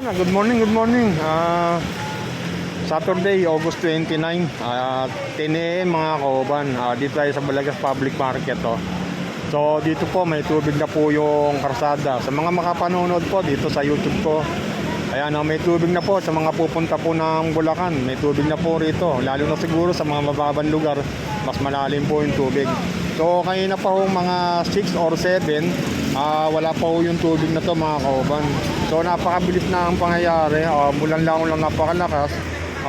Good morning, good morning. Saturday, August 29, 10 a.m. mga kauban. Dito tayo sa Balagas Public Market. So dito po may tubig na po yung karsada. Sa mga makapanonood po dito sa YouTube ko, ayan, may tubig na po sa mga pupunta po ng Bulacan. May tubig na po rito. Lalo na siguro sa mga mababang lugar, mas malalim po yung tubig. So kanina pa ho mga 6 or 7, wala pa ho yung tubig na to mga kauban. So napakabilis na ang pangyayari. Mulan lang napakalakas.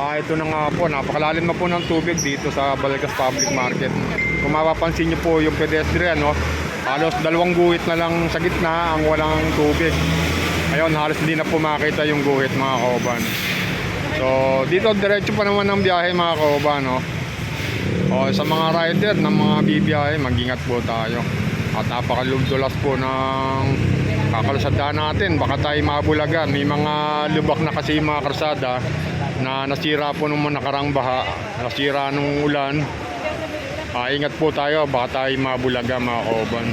Ito na nga po, napakalalim na po ng tubig dito sa Balagas Public Market. Kung mapapansin nyo po yung pedestrian, halos 2 guhit na lang sa gitna ang walang tubig. Ayun, halos hindi na po makita yung guhit mga kauban. So dito diretso pa naman ang biyahe mga kauban. Sa mga rider ng mga bibiyahe, mag-ingat po tayo. At napakalugdulas po ng kakalasada natin. Baka tayo mabulaga. May mga lubak na kasi mga karsada na nasira po nung nakarang baha, nasira nung ulan. Ingat po tayo, baka tayo mabulaga mga kauban.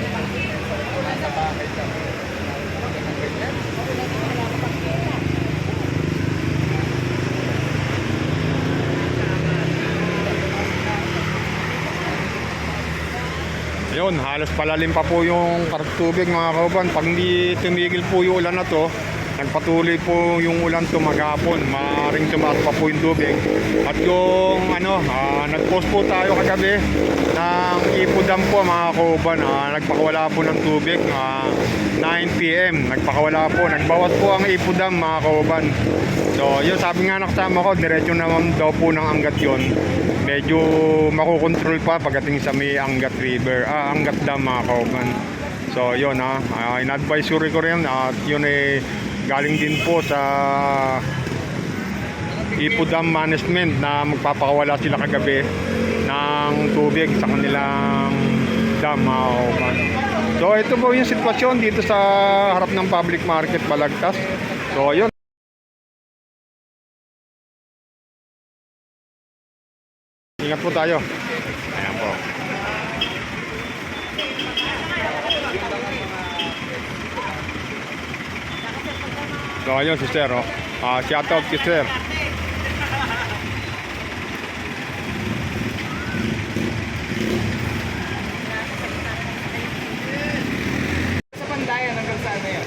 Yun, halos palalim pa po yung tubig mga kauban. Pag hindi tumigil po yung ulan na to, nagpatuloy po yung ulan to maghapon, maaaring tumaas pa po yung tubig. At yung nag-post po tayo kagabi ng Ipo Dam po mga kauban, nagpakawala po ng tubig 9 PM, nagpakawala po, nagbawas po ang Ipo Dam mga kauban. So yun, sabi nga nakasama ko, diretso naman daw po ng Angat yun. Medyo makukontrol pa pagdating sa may Angat River, Angat Dam mga kauban. So yun, in-advisory ko rin at yun galing din po sa Ipo Dam Management na magpapakawala sila kagabi ng tubig sa kanilang dam mga kauban. So ito po yung sitwasyon dito sa harap ng public market Balagtas. So yun, ingat po tayo. Ayan po. So ayun si Sir, shout out si Sir. Sa Pandayan hanggang saan na yan?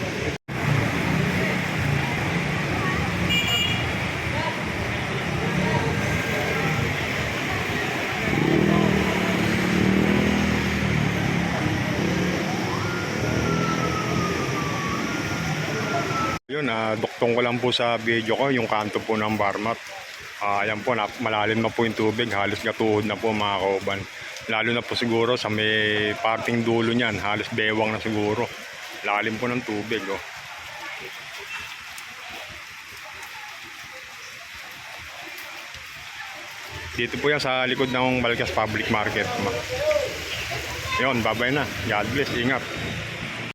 Yun, duktong ko lang po sa video ko yung kanto po ng Barmat. Ayan po, malalim na po yung tubig, halos gatuhod na po mga kauban. Lalo na po siguro sa may parting dulo niyan, halos bewang na siguro. Lalim po ng tubig. Dito po yan sa likod ng Balagas Public Market. Yun, babay na. God bless, ingat.